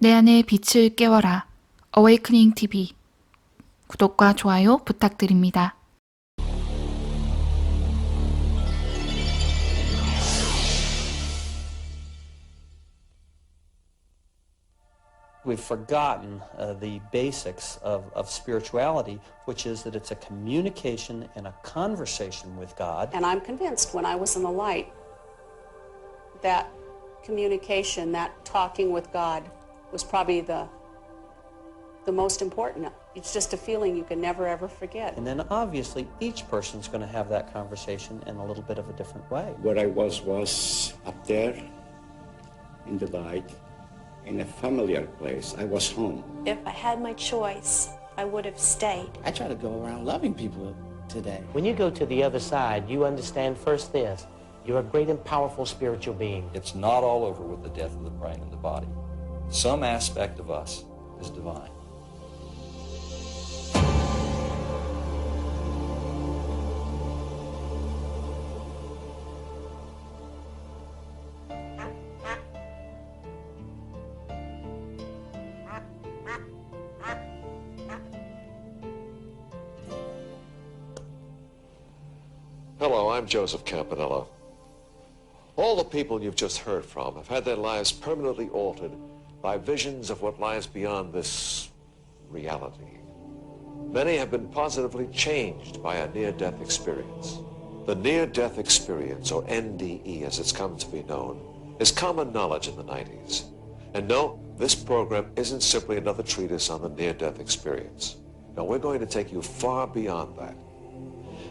내 안의 빛을 깨워라. 어웨이크닝 TV. 구독과 좋아요 부탁드립니다. We've forgotten the basics of spirituality, which is that it's a communication and a conversation with God. And I'm convinced when I was in the light, that communication, that talking with God was probably the most important. It's just a feeling you can never ever forget. And then obviously each person's going to have that conversation in a little bit of a different way. Where I was up there in the light, in a familiar place. I was home. If I had my choice, I would have stayed. I try to go around loving people today. When you go to the other side, you understand first this: you're a great and powerful spiritual being. It's not all over with the death of the brain and the body. Some aspect of us is divine. Hello, I'm Joseph Campanella. All the people you've just heard from have had their lives permanently altered by visions of what lies beyond this reality. Many have been positively changed by a near-death experience. The near-death experience, or NDE as it's come to be known, is common knowledge in the 90s. And no, this program isn't simply another treatise on the near-death experience. No, we're going to take you far beyond that.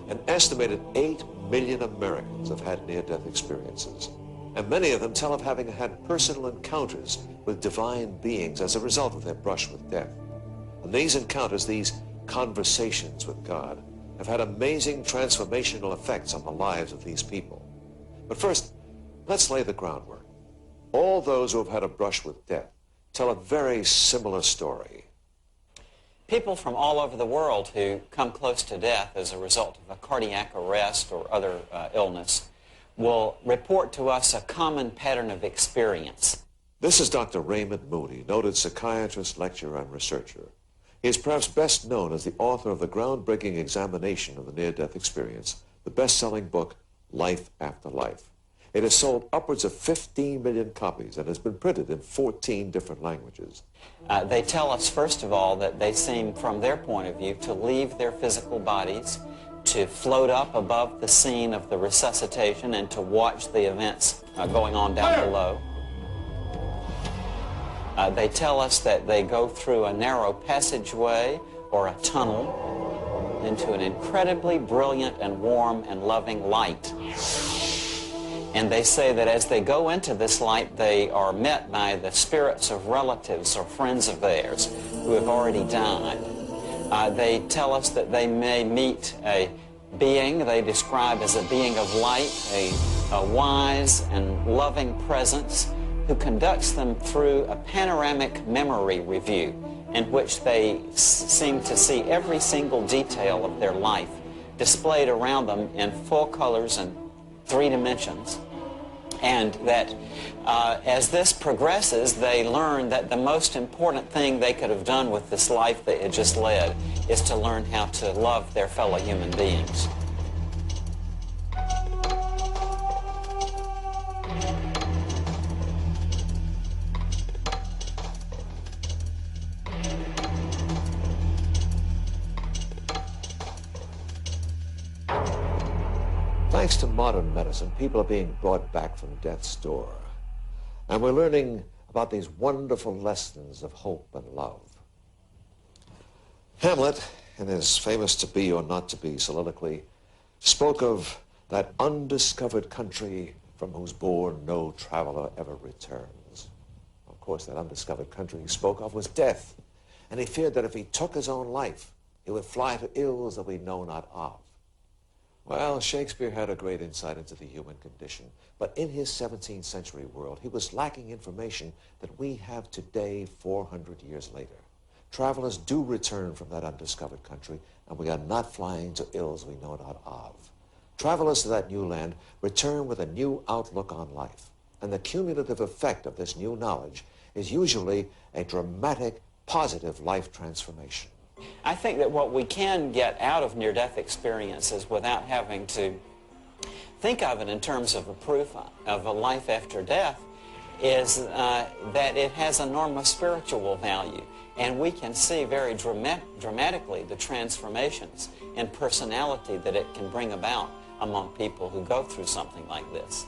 An estimated 8 million Americans have had near-death experiences, and many of them tell of having had personal encounters with divine beings as a result of their brush with death. And these encounters, these conversations with God, have had amazing transformational effects on the lives of these people. But first, let's lay the groundwork. All those who have had a brush with death tell a very similar story. People from all over the world who come close to death as a result of a cardiac arrest or other illness will report to us a common pattern of experience. This is Dr. Raymond Moody, noted psychiatrist, lecturer, and researcher. He is perhaps best known as the author of the groundbreaking examination of the near-death experience, the best-selling book, Life After Life. It has sold upwards of 15 million copies and has been printed in 14 different languages. They tell us, first of all, that they seem, from their point of view, to leave their physical bodies, to float up above the scene of the resuscitation, and to watch the events going on down below. They tell us that they go through a narrow passageway or a tunnel into an incredibly brilliant and warm and loving light. And they say that as they go into this light, they are met by the spirits of relatives or friends of theirs who have already died. They tell us that they may meet a being they describe as a being of light, a wise and loving presence who conducts them through a panoramic memory review in which they seem to see every single detail of their life displayed around them in full colors and 3 dimensions, and that as this progresses, they learn that the most important thing they could have done with this life they had just led is to learn how to love their fellow human beings. Thanks to modern medicine, people are being brought back from death's door. And we're learning about these wonderful lessons of hope and love. Hamlet, in his famous To Be or Not to Be soliloquy, spoke of that undiscovered country from whose bourne no traveler ever returns. Of course, that undiscovered country he spoke of was death, and he feared that if he took his own life, he would fly to ills that we know not of. Well, Shakespeare had a great insight into the human condition, but in his 17th century world, he was lacking information that we have today 400 years later. Travelers do return from that undiscovered country, and we are not flying to ills we know not of. Travelers to that new land return with a new outlook on life. And the cumulative effect of this new knowledge is usually a dramatic, positive life transformation. I think that what we can get out of near-death experiences without having to think of it in terms of a proof of a life after death is that it has enormous spiritual value. And we can see very dramatically the transformations in personality that it can bring about among people who go through something like this.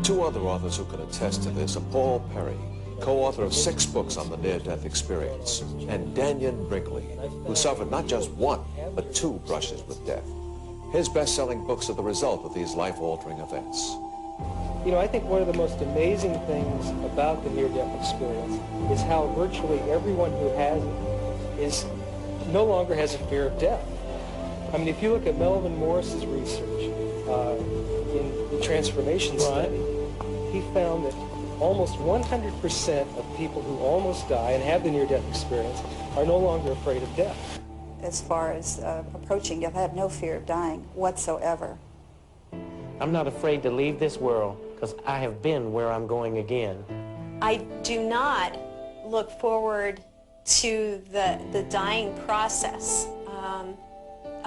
Two other authors who can attest to this are Paul Perry, co-author of 6 books on the near-death experience, and Diane Morrissey, who suffered not just 1, but 2 brushes with death. His best-selling books are the result of these life-altering events. You know, I think one of the most amazing things about the near-death experience is how virtually everyone who has it no longer has a fear of death. I mean, if you look at Melvin Morris's research in the transformation study, he found that almost 100% of people who almost die and have the near-death experience are no longer afraid of death. As far as approaching death, I have no fear of dying whatsoever. I'm not afraid to leave this world because I have been where I'm going again. I do not look forward to the dying process.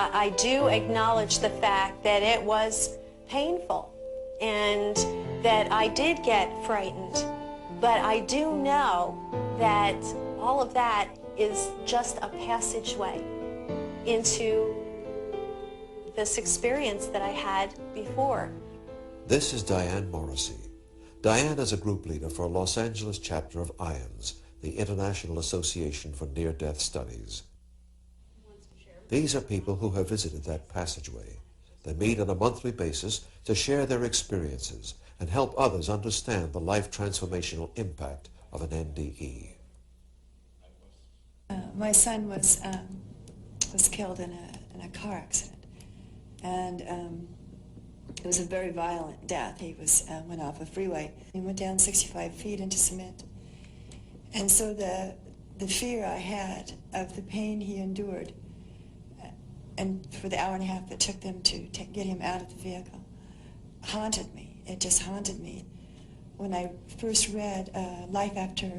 I do acknowledge the fact that it was painful and that I did get frightened, but I do know that all of that is just a passageway into this experience that I had before. This is Diane Morrissey. Diane is a group leader for a Los Angeles chapter of IANS, the International Association for Near-Death Studies. These are people who have visited that passageway. They meet on a monthly basis to share their experiences and help others understand the life transformational impact of an NDE. My son was killed in a car accident, and it was a very violent death. He went off a freeway. He went down 65 feet into cement. And so the fear I had of the pain he endured, and for the hour and a half it took them to get him out of the vehicle, haunted me. It just haunted me. When I first read Life After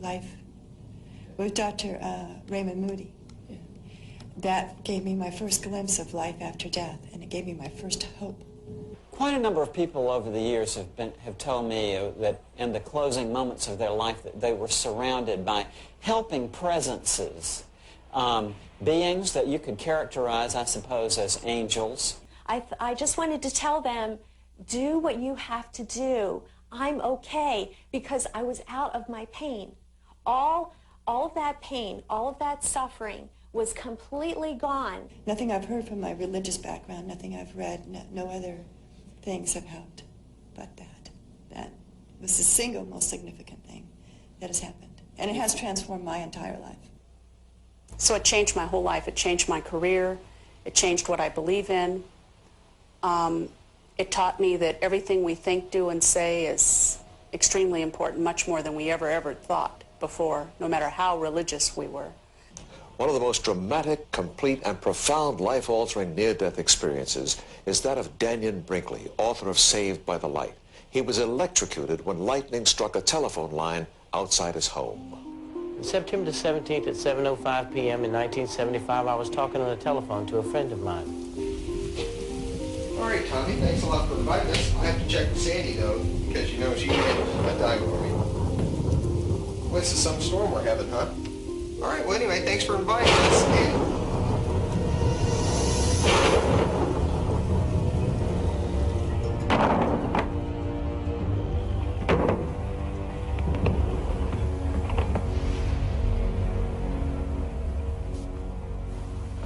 Life with Dr. Raymond Moody, that gave me my first glimpse of life after death, and it gave me my first hope. Quite a number of people over the years have told me that in the closing moments of their life that they were surrounded by helping presences, beings that you could characterize, I suppose, as angels. I just wanted to tell them, do what you have to do. I'm okay, because I was out of my pain. All of that pain, all of that suffering was completely gone. Nothing I've heard from my religious background, nothing I've read, no other things have helped but that. That was the single most significant thing that has happened. And it has transformed my entire life. So it changed my whole life. It changed my career. It changed what I believe in. It taught me that everything we think, do, and say is extremely important, much more than we ever thought before, no matter how religious we were. One of the most dramatic, complete, and profound life-altering near-death experiences is that of Diane Morrissey, author of Saved by the Light. He was electrocuted when lightning struck a telephone line outside his home. On September the 17th at 7:05 p.m. in 1975, I was talking on the telephone to a friend of mine. All right, Tommy, thanks a lot for inviting us. I have to check with Sandy, though, because you know she handled that time for me. Well, this is some storm we're having, huh? All right, well, anyway, thanks for inviting us.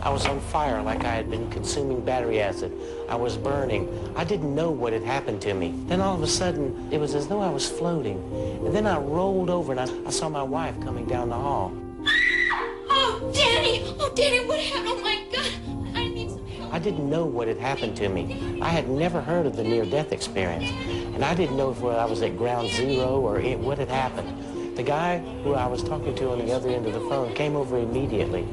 I was on fire like I had been consuming battery acid. I was burning. I didn't know what had happened to me. Then all of a sudden, it was as though I was floating. And then I rolled over and I saw my wife coming down the hall. Oh, Danny! Oh, Danny, what happened? Oh, my God! I need some help. I didn't know what had happened to me. I had never heard of the near-death experience. And I didn't know if I was at ground zero or what had happened. The guy who I was talking to on the other end of the phone came over immediately.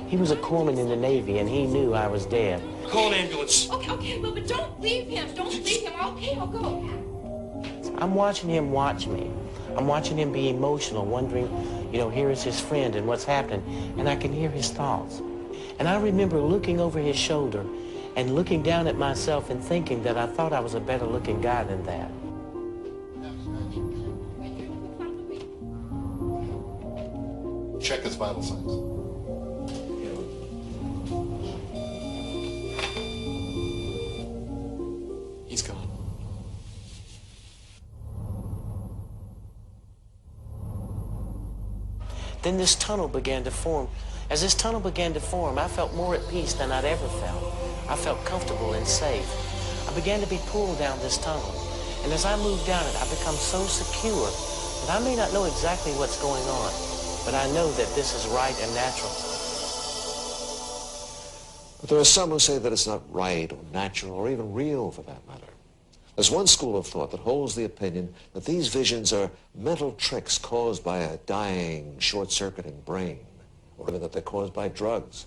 He was a corpsman in the Navy, and he knew I was dead. Call an ambulance. Okay, well, but don't leave him. Don't leave him. Okay, I'll go. I'm watching him watch me. I'm watching him be emotional, wondering, here is his friend and what's happening, and I can hear his thoughts. And I remember looking over his shoulder and looking down at myself and thinking that I thought I was a better looking guy than that. Check his vital signs. He's gone. Then this tunnel began to form. As this tunnel began to form, I felt more at peace than I'd ever felt. I felt comfortable and safe. I began to be pulled down this tunnel. And as I moved down it, I become so secure that I may not know exactly what's going on, but I know that this is right and natural. But there are some who say that it's not right or natural or even real for that matter. There's one school of thought that holds the opinion that these visions are mental tricks caused by a dying, short-circuiting brain, or even that they're caused by drugs.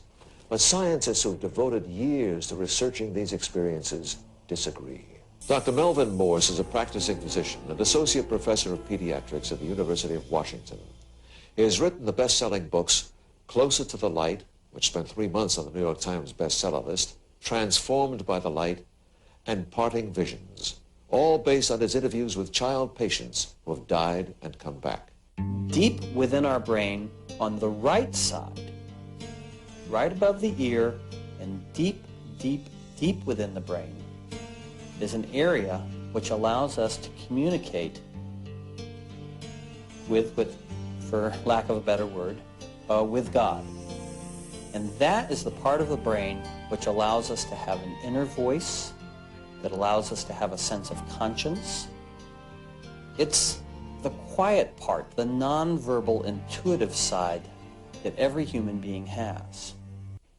But scientists who've devoted years to researching these experiences disagree. Dr. Melvin Morris is a practicing physician and associate professor of pediatrics at the University of Washington. He has written the best-selling books Closer to the Light, which spent 3 months on the New York Times bestseller list, Transformed by the Light, and Parting Visions, all based on his interviews with child patients who have died and come back. Deep within our brain, on the right side, right above the ear, and deep, deep, deep within the brain, is an area which allows us to communicate with, for lack of a better word, with God. And that is the part of the brain which allows us to have an inner voice, that allows us to have a sense of conscience. It's the quiet part, the nonverbal, intuitive side that every human being has.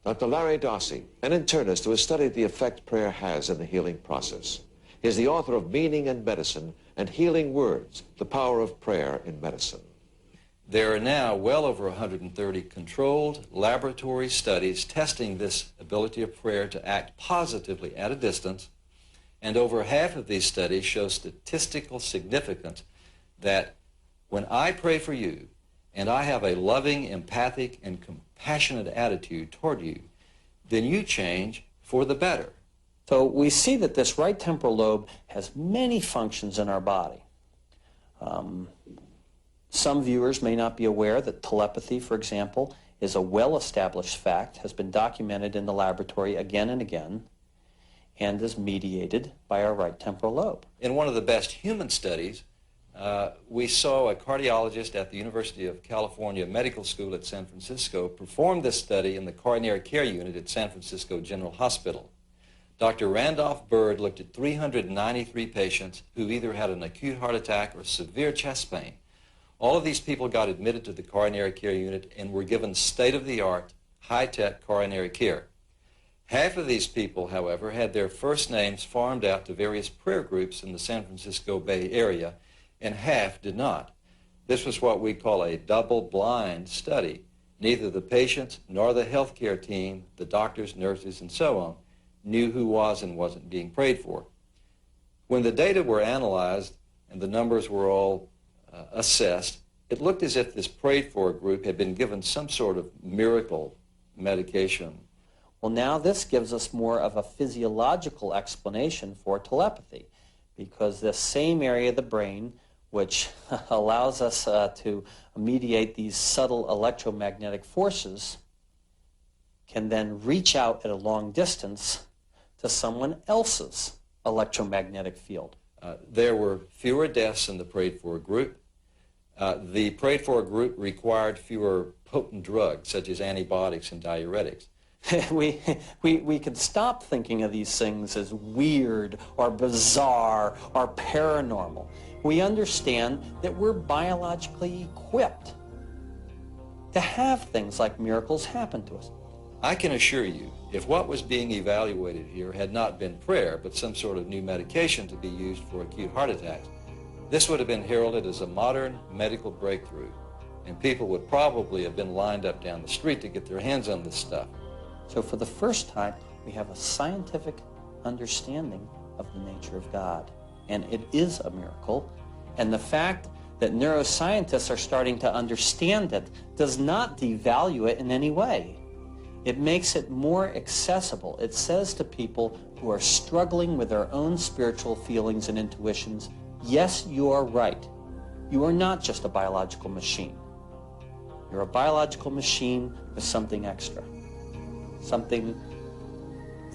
Dr. Larry Darcy, an internist who has studied the effect prayer has in the healing process. He is the author of Meaning and Medicine and Healing Words, The Power of Prayer in Medicine. There are now well over 130 controlled laboratory studies testing this ability of prayer to act positively at a distance, and over half of these studies show statistical significance that when I pray for you and I have a loving, empathic, and compassionate attitude toward you, then you change for the better. So we see that this right temporal lobe has many functions in our body. Some viewers may not be aware that telepathy, for example, is a well-established fact, has been documented in the laboratory again and again, and is mediated by our right temporal lobe. In one of the best human studies, we saw a cardiologist at the University of California Medical School at San Francisco perform this study in the coronary care unit at San Francisco General Hospital. Dr. Randolph Bird looked at 393 patients who either had an acute heart attack or severe chest pain. All of these people got admitted to the coronary care unit and were given state-of-the-art, high-tech coronary care. Half of these people, however, had their first names farmed out to various prayer groups in the San Francisco Bay Area, and half did not. This was what we call a double-blind study. Neither the patients nor the healthcare team, the doctors, nurses, and so on, knew who was and wasn't being prayed for. When the data were analyzed and the numbers were all assessed, it looked as if this prayed for group had been given some sort of miracle medication. Well, now this gives us more of a physiological explanation for telepathy, because this same area of the brain, which allows us to mediate these subtle electromagnetic forces, can then reach out at a long distance to someone else's electromagnetic field. There were fewer deaths in the prayed for group. The prayed for group required fewer potent drugs, such as antibiotics and diuretics. we can stop thinking of these things as weird or bizarre or paranormal. We understand that we're biologically equipped to have things like miracles happen to us. I can assure you, if what was being evaluated here had not been prayer, but some sort of new medication to be used for acute heart attacks, this would have been heralded as a modern medical breakthrough, and people would probably have been lined up down the street to get their hands on this stuff. So for the first time, we have a scientific understanding of the nature of God. And it is a miracle And the fact that neuroscientists are starting to understand it does not devalue it in any way. It makes it more accessible. It says to people who are struggling with their own spiritual feelings and intuitions, yes, you are right. You are not just a biological machine. You're a biological machine with something extra. Something,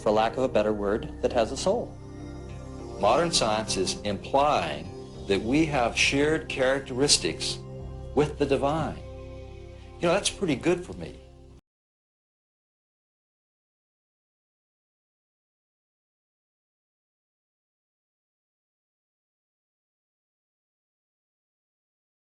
for lack of a better word, that has a soul. Modern science is implying that we have shared characteristics with the divine. You know, that's pretty good for me.